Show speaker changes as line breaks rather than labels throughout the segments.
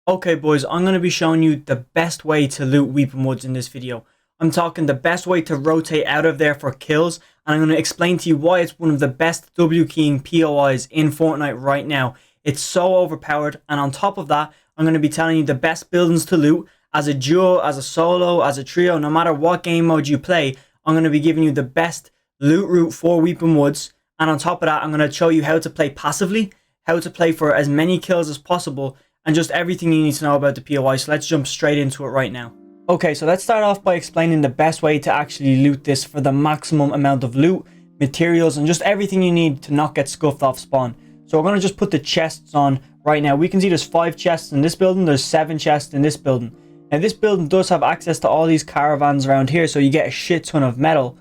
Okay boys, I'm going to be showing you the best way to loot weepon woods in this video. I'm talking the best way to rotate out of there for kills, and I'm going to explain to you why it's one of the best W keying POIs in Fortnite right now. It's so overpowered, and on top of that, I'm going to be telling you the best buildings to loot as a duo, as a solo, as a trio. No matter what game mode you play, I'm going to be giving you the best loot route for weepon woods, and on top of that, I'm going to show you how to play passively, how to play for as many kills as possible, and just everything you need to know about the POI. So let's jump straight into it right now. Okay, so let's start off by explaining the best way to actually loot this for the maximum amount of loot, materials, and just everything you need to not get scuffed off spawn. So we're going to just put the chests on right now. We can see there's 5 chests in this building, there's 7 chests in this building. Now this building does have access to all these caravans around here, so you get a shit ton of metal.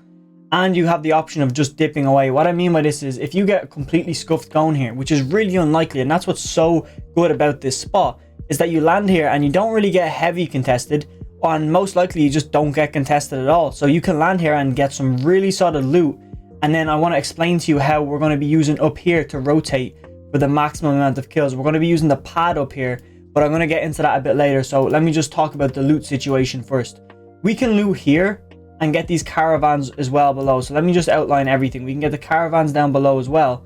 And you have the option of just dipping away. What I mean by this is, if you get completely scuffed going here, which is really unlikely, and that's what's so good about this spot, is that you land here and you don't really get heavy contested, and most likely you just don't get contested at all. So you can land here and get some really solid loot. And then I want to explain to you how we're going to be using up here to rotate for the maximum amount of kills. We're going to be using the pad up here, but I'm going to get into that a bit later. So let me just talk about the loot situation first. We can loot here and get these caravans as well below. So let me just outline everything. We can get the caravans down below as well,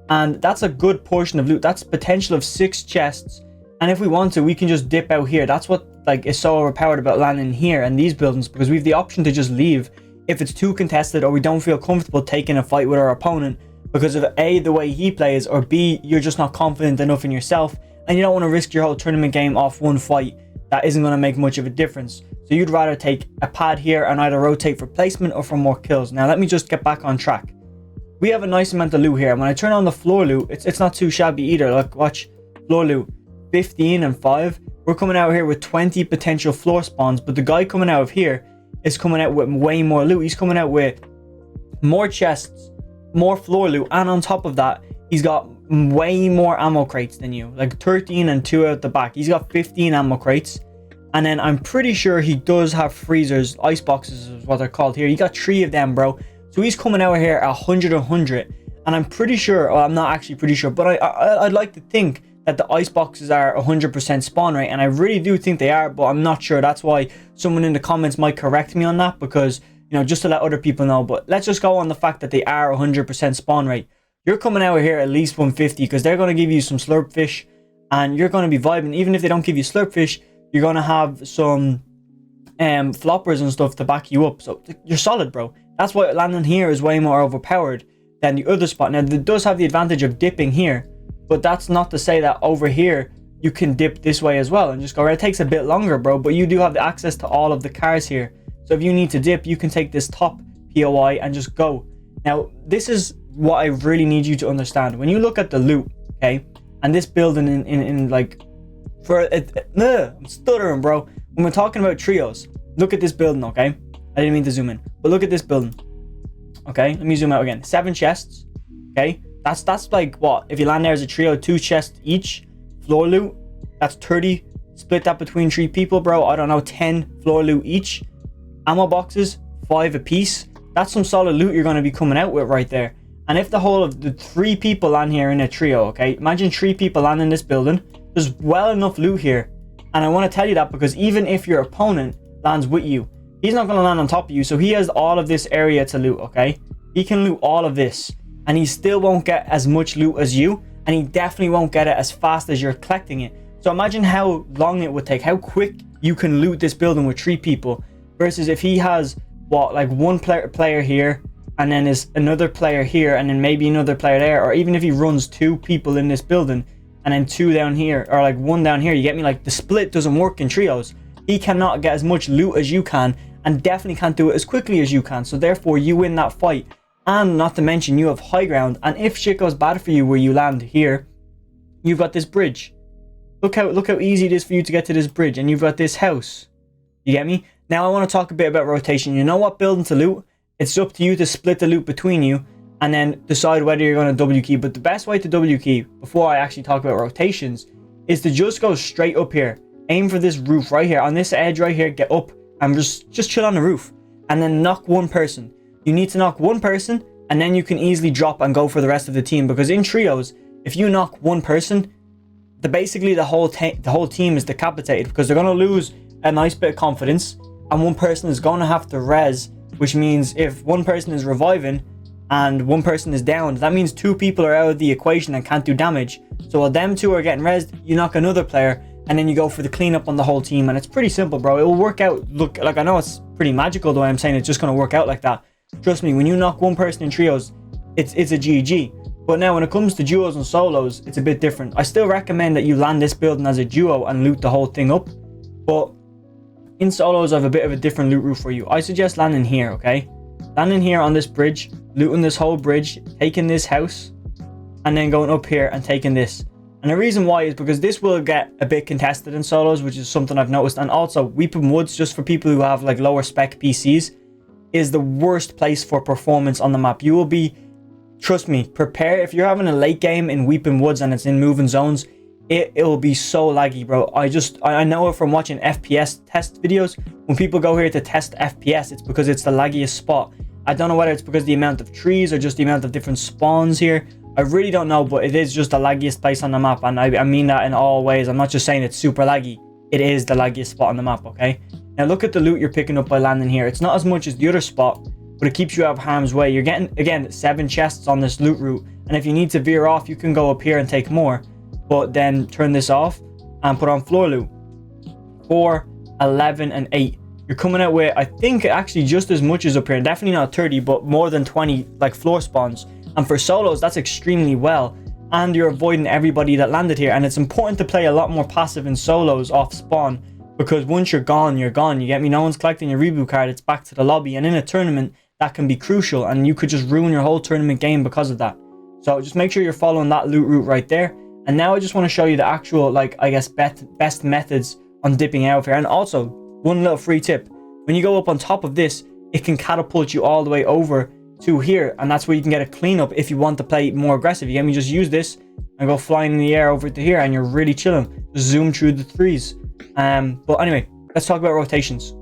and that's a good portion of loot. That's potential of 6 chests, and if we want to, we can just dip out here. That's what is so overpowered about landing here and these buildings, because we have the option to just leave if it's too contested or we don't feel comfortable taking a fight with our opponent because of A, the way he plays, or B, you're just not confident enough in yourself and you don't want to risk your whole tournament game off one fight that isn't going to make much of a difference. So you'd rather take a pad here and either rotate for placement or for more kills. Now let me just get back on track. We have a nice amount of loot here, and when I turn on the floor loot, it's not too shabby either. Look, watch, floor loot, 15 and 5. We're coming out here with 20 potential floor spawns, but the guy coming out of here is coming out with way more loot. He's coming out with more chests, more floor loot, and on top of that, he's got way more ammo crates than you. Like 13 and 2 out the back. He's got 15 ammo crates. And then I'm pretty sure he does have freezers, ice boxes is what they're called here. He got 3 of them, bro. So he's coming out here at 100. And I'm pretty sure, well, I'm not actually pretty sure, but I'd like to think that the ice boxes are 100% spawn rate. And I really do think they are, but I'm not sure. That's why someone in the comments might correct me on that, because, you know, just to let other people know. But let's just go on the fact that they are 100% spawn rate. You're coming out here at least 150, because they're going to give you some slurp fish and you're going to be vibing. Even if they don't give you slurp fish, you're going to have some floppers and stuff to back you up. So you're solid, bro. That's why landing here is way more overpowered than the other spot. Now, it does have the advantage of dipping here, but that's not to say that over here you can dip this way as well and just go right. It takes a bit longer, bro, but you do have the access to all of the cars here. So if you need to dip, you can take this top POI and just go. Now, this is what I really need you to understand. When you look at the loot, okay, and this building in like, I'm stuttering, bro. When we're talking about trios, look at this building, okay? I didn't mean to zoom in, but look at this building. Okay, let me zoom out again. 7 chests. Okay, that's like what? If you land there as a trio, 2 chests each. Floor loot, that's 30. Split that between 3 people, bro. I don't know, 10 floor loot each. Ammo boxes, 5 apiece. That's some solid loot you're going to be coming out with right there. And if the whole of the 3 people land here in a trio, okay? Imagine 3 people land in this building. There's well enough loot here. And I want to tell you that because even if your opponent lands with you, he's not going to land on top of you. So he has all of this area to loot, okay? He can loot all of this. And he still won't get as much loot as you. And he definitely won't get it as fast as you're collecting it. So imagine how long it would take, how quick you can loot this building with 3 people. Versus if he has, what, like 1 player here, and then there's another player here, and then maybe another player there. Or even if he runs 2 people in this building, and then 2 down here, or like 1 down here, you get me? Like, the split doesn't work in trios. He cannot get as much loot as you can, and definitely can't do it as quickly as you can. So therefore, you win that fight. And not to mention, you have high ground. And if shit goes bad for you where you land here, you've got this bridge. Look how easy it is for you to get to this bridge. And you've got this house. You get me? Now I want to talk a bit about rotation. You know what building to loot? It's up to you to split the loot between you and then decide whether you're going to W key. But the best way to W key, before I actually talk about rotations, is to just go straight up here. Aim for this roof right here. On this edge right here, get up and just chill on the roof. And then knock 1 person. You need to knock 1 person, and then you can easily drop and go for the rest of the team. Because in trios, if you knock 1 person, basically the whole team is decapitated because they're going to lose a nice bit of confidence, and one person is going to have to res, which means if one person is reviving and one person is down, that means 2 people are out of the equation and can't do damage. So while them 2 are getting rezzed, you knock another player, and then you go for the cleanup on the whole team, and it's pretty simple, bro. It will work out. Look, like, I know it's pretty magical the way I'm saying it's just going to work out like that. Trust me, when you knock one person in trios, it's a GG. But now when it comes to duos and solos, it's a bit different. I still recommend that you land this building as a duo and loot the whole thing up. But in solos, I have a bit of a different loot route for you. I suggest landing here, okay? Landing here on this bridge, looting this whole bridge, taking this house, and then going up here and taking this. And the reason why is because this will get a bit contested in solos, which is something I've noticed. And also, Weeping Woods, just for people who have like lower spec PCs, is the worst place for performance on the map. You will be, trust me, prepare. If you're having a late game in Weeping Woods and it's in moving zones, it will be so laggy, bro. I know it from watching FPS test videos. When people go here to test FPS, it's because it's the laggiest spot. I don't know whether it's because the amount of trees or just the amount of different spawns here. I really don't know, but it is just the laggiest place on the map, and I mean that in all ways. I'm not just saying it's super laggy. It is the laggiest spot on the map, okay? Now look at the loot you're picking up by landing here. It's not as much as the other spot, but it keeps you out of harm's way. You're getting, again, 7 chests on this loot route, and if you need to veer off, you can go up here and take more, but then turn this off and put on floor loot. 4, 11, and 8. You're coming out with, I think, actually just as much as up here. Definitely not 30, but more than 20 like floor spawns. And for solos, that's extremely well. And you're avoiding everybody that landed here. And it's important to play a lot more passive in solos off spawn, because once you're gone, you're gone. You get me? No one's collecting your reboot card. It's back to the lobby. And in a tournament, that can be crucial. And you could just ruin your whole tournament game because of that. So just make sure you're following that loot route right there. And now I just want to show you the actual, like, I guess, best methods on dipping out of here. And also, one little free tip. When you go up on top of this, it can catapult you all the way over to here, and that's where you can get a cleanup if you want to play more aggressive. You get me? Just use this and go flying in the air over to here, and you're really chilling. Just zoom through the trees. But anyway, let's talk about rotations.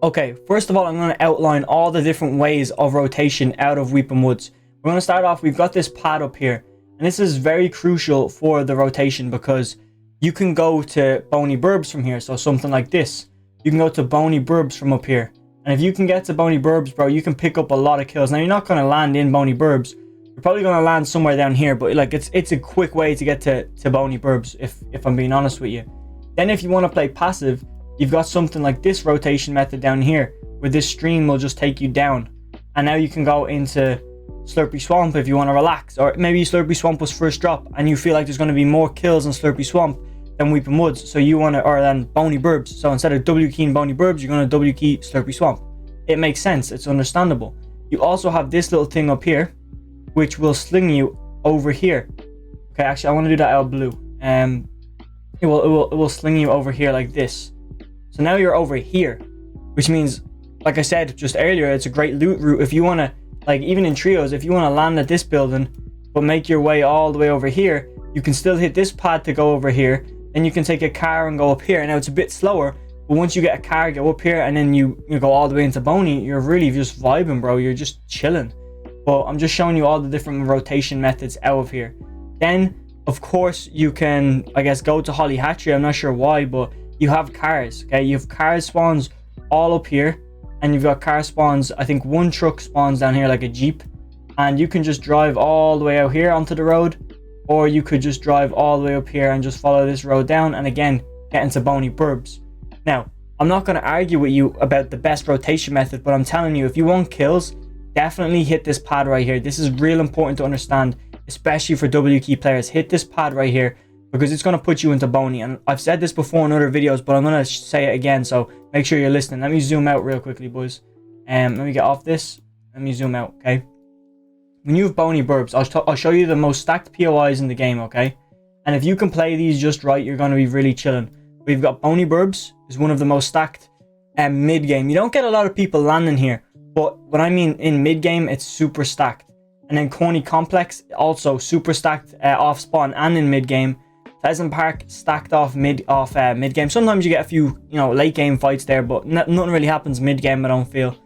Okay, first of all, I'm going to outline all the different ways of rotation out of Weeping Woods. We're going to start off, we've got this pad up here, and this is very crucial for the rotation because you can go to Bony Burbs from here. So something like this, you can go to Bony Burbs from up here. And if you can get to Bony Burbs, bro, you can pick up a lot of kills. Now, you're not going to land in Bony Burbs. You're probably going to land somewhere down here. But, like, it's a quick way to get to Bony Burbs, if I'm being honest with you. Then, if you want to play passive, you've got something like this rotation method down here, where this stream will just take you down. And now you can go into Slurpy Swamp if you want to relax. Or maybe Slurpy Swamp was first drop, and you feel like there's going to be more kills in Slurpy Swamp than Weeping Woods, so you want to, or then Bony Burbs. So instead of W keying Bony Burbs, you're going to W key Slurpy Swamp. It makes sense. It's understandable. You also have this little thing up here, which will sling you over here. Okay, actually, I want to do that out of blue. It will sling you over here like this. So now you're over here, which means, like I said just earlier, it's a great loot route if you want to, like, even in trios, if you want to land at this building, but make your way all the way over here, you can still hit this pad to go over here. Then you can take a car and go up here. Now it's a bit slower, but once you get a car, go up here, and then you go all the way into Boney, you're really just vibing, bro. You're just chilling. But I'm just showing you all the different rotation methods out of here. Then, of course, you can, I guess, go to Holly Hatchery. I'm not sure why, but you have cars, okay? You have car spawns all up here, and you've got car spawns. I think one truck spawns down here like a Jeep, and you can just drive all the way out here onto the road. Or you could just drive all the way up here and just follow this road down, and again, get into Bony Burbs. Now, I'm not going to argue with you about the best rotation method, but I'm telling you, if you want kills, definitely hit this pad right here. This is real important to understand, especially for W key players. Hit this pad right here, because it's going to put you into Boney. And I've said this before in other videos, but I'm going to say it again, so make sure you're listening. Let me zoom out real quickly, boys. Let me get off this. Let me zoom out, okay? When you have Bony Burbs, I'll show you the most stacked POIs in the game, okay? And if you can play these just right, you're going to be really chilling. We've got Bony Burbs, is one of the most stacked mid-game. You don't get a lot of people landing here, but when I mean in mid-game, it's super stacked. And then Corny Complex, also super stacked off spawn and in mid-game. Pheasant Park, stacked off mid-game. Sometimes you get a few, late game fights there, but nothing really happens mid-game, I don't feel.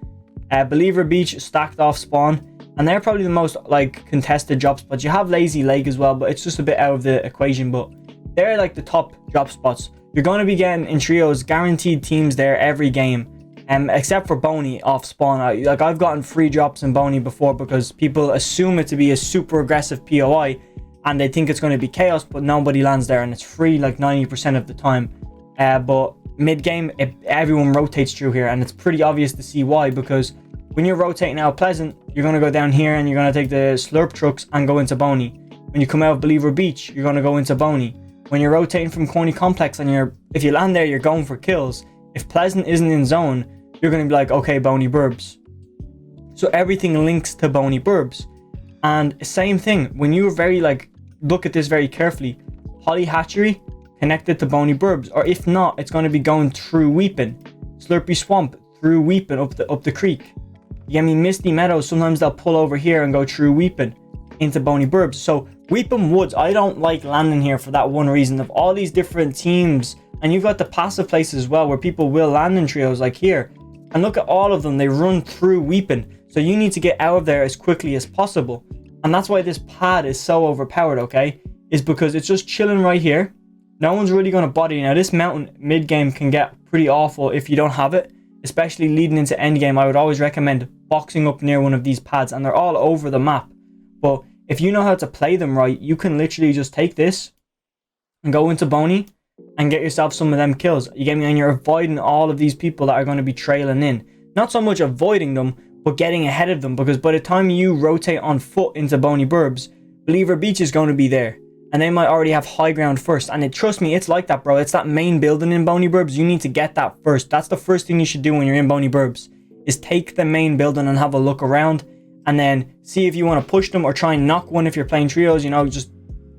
Believer Beach, stacked off spawn. And they're probably the most, like, contested drops. But you have Lazy Lake as well, but it's just a bit out of the equation. But they're like the top drop spots. You're going to be getting in trios guaranteed teams there every game, except for Boney off spawn. I've gotten free drops in Boney before because people assume it to be a super aggressive POI and they think it's going to be chaos, but nobody lands there and it's free like 90% of the time. But mid game, everyone rotates through here, and it's pretty obvious to see why, because when you're rotating out Pleasant, you're going to go down here and you're going to take the slurp trucks and go into Boney. When you come out of Believer Beach, you're going to go into Boney. When you're rotating from Corny Complex and if you land there, you're going for kills. If Pleasant isn't in zone, you're going to be like, okay, Boney Burbs. So everything links to Boney Burbs. And same thing, when you look at this very carefully, Holly Hatchery connected to Boney Burbs, or if not, it's going to be going through Weepin. Slurpy Swamp through Weepin up the creek. You get me? Misty Meadows, sometimes they'll pull over here and go through Weepin into Boney Burbs. So Weepin Woods, I don't like landing here for that one reason. Of all these different teams, and you've got the passive places as well where people will land in trios like here. And look at all of them, they run through Weepin. So you need to get out of there as quickly as possible. And that's why this pad is so overpowered, okay? Is because it's just chilling right here. No one's really going to bother you. Now, this mountain mid-game can get pretty awful if you don't have it. Especially leading into endgame, I would always recommend boxing up near one of these pads. And they're all over the map. But if you know how to play them right, you can literally just take this and go into Boney and get yourself some of them kills. You get me? And you're avoiding all of these people that are going to be trailing in. Not so much avoiding them, but getting ahead of them, because by the time you rotate on foot into Boney Burbs, Believer Beach is going to be there, and they might already have high ground first. And trust me, it's like that, bro. It's that main building in Boney Burbs. You need to get that first. That's the first thing you should do when you're in Boney Burbs, is take the main building and have a look around, and then see if you want to push them or try and knock one if you're playing trios. You know, just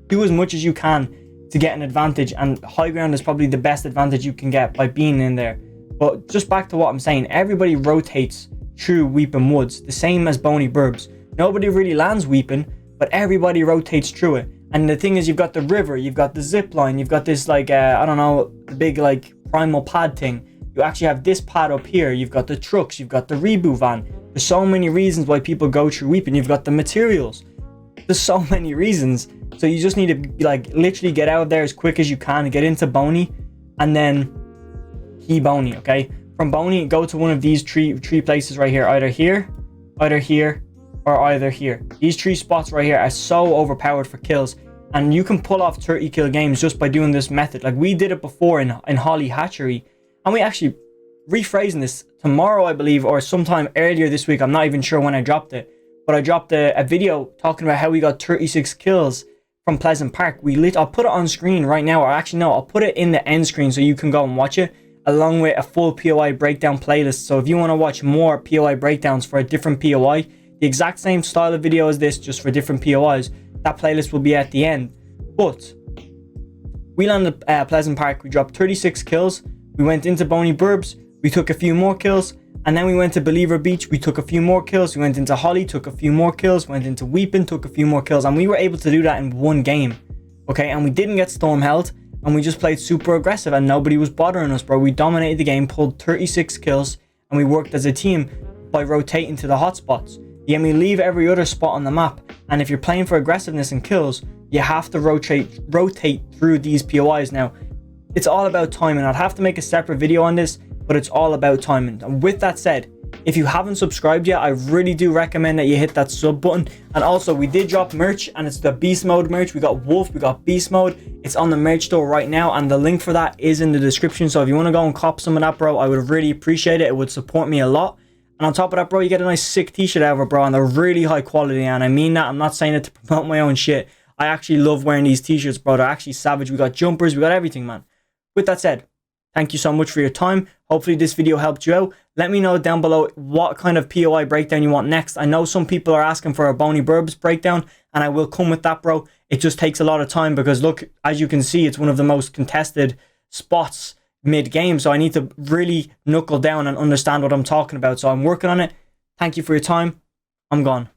do as much as you can to get an advantage, and high ground is probably the best advantage you can get by being in there. But just back to what I'm saying, everybody rotates through Weepin Woods, the same as Boney Burbs. Nobody really lands Weepin, but everybody rotates through it. And the thing is, you've got the river, you've got the zip line, you've got this I don't know, the big primal pad thing. You actually have this pad up here, you've got the trucks, you've got the reboot van. There's so many reasons why people go through Weepin. You've got the materials. There's so many reasons. So you just need to literally get out of there as quick as you can and get into Boney, and then key Boney, okay? From Boney, go to one of these three places right here. Either here, or either here. These 3 spots right here are so overpowered for kills. And you can pull off 30 kill games just by doing this method. Like we did it before in Holly Hatchery. And we actually, rephrasing this, tomorrow I believe, or sometime earlier this week, I'm not even sure when I dropped it, but I dropped a video talking about how we got 36 kills from Pleasant Park. I'll put it on screen right now, or actually no, I'll put it in the end screen so you can go and watch it, along with a full POI breakdown playlist. So if you want to watch more POI breakdowns for a different POI, the exact same style of video as this, just for different POIs, that playlist will be at the end. But we landed Pleasant Park, we dropped 36 kills, we went into Boney Burbs, we took a few more kills, and then we went to Believer Beach, we took a few more kills, we went into Holly, took a few more kills, went into Weepin, took a few more kills, and we were able to do that in one game, okay? And we didn't get storm held, and we just played super aggressive, and nobody was bothering us, bro. We dominated the game, pulled 36 kills, and we worked as a team by rotating to the hotspots. You get me? Leave every other spot on the map, and if you're playing for aggressiveness and kills, you have to rotate through these POIs. Now, it's all about timing. I'd have to make a separate video on this, but it's all about timing. And with that said, if you haven't subscribed yet, I really do recommend that you hit that sub button. And also, we did drop merch, and it's the Beast Mode merch. We got Wolf, we got Beast Mode. It's on the merch store right now, and the link for that is in the description. So if you want to go and cop some of that, bro, I would really appreciate it. It would support me a lot. And on top of that, bro, you get a nice sick t-shirt out of it, bro, and they're really high quality. And I mean that. I'm not saying it to promote my own shit. I actually love wearing these t-shirts, bro. They're actually savage. We got jumpers, we got everything, man. With that said, thank you so much for your time. Hopefully this video helped you out. Let me know down below what kind of POI breakdown you want next. I know some people are asking for a Boney Burbs breakdown, and I will come with that, bro. It just takes a lot of time because, look, as you can see, it's one of the most contested spots mid-game. So I need to really knuckle down and understand what I'm talking about. So I'm working on it. Thank you for your time. I'm gone.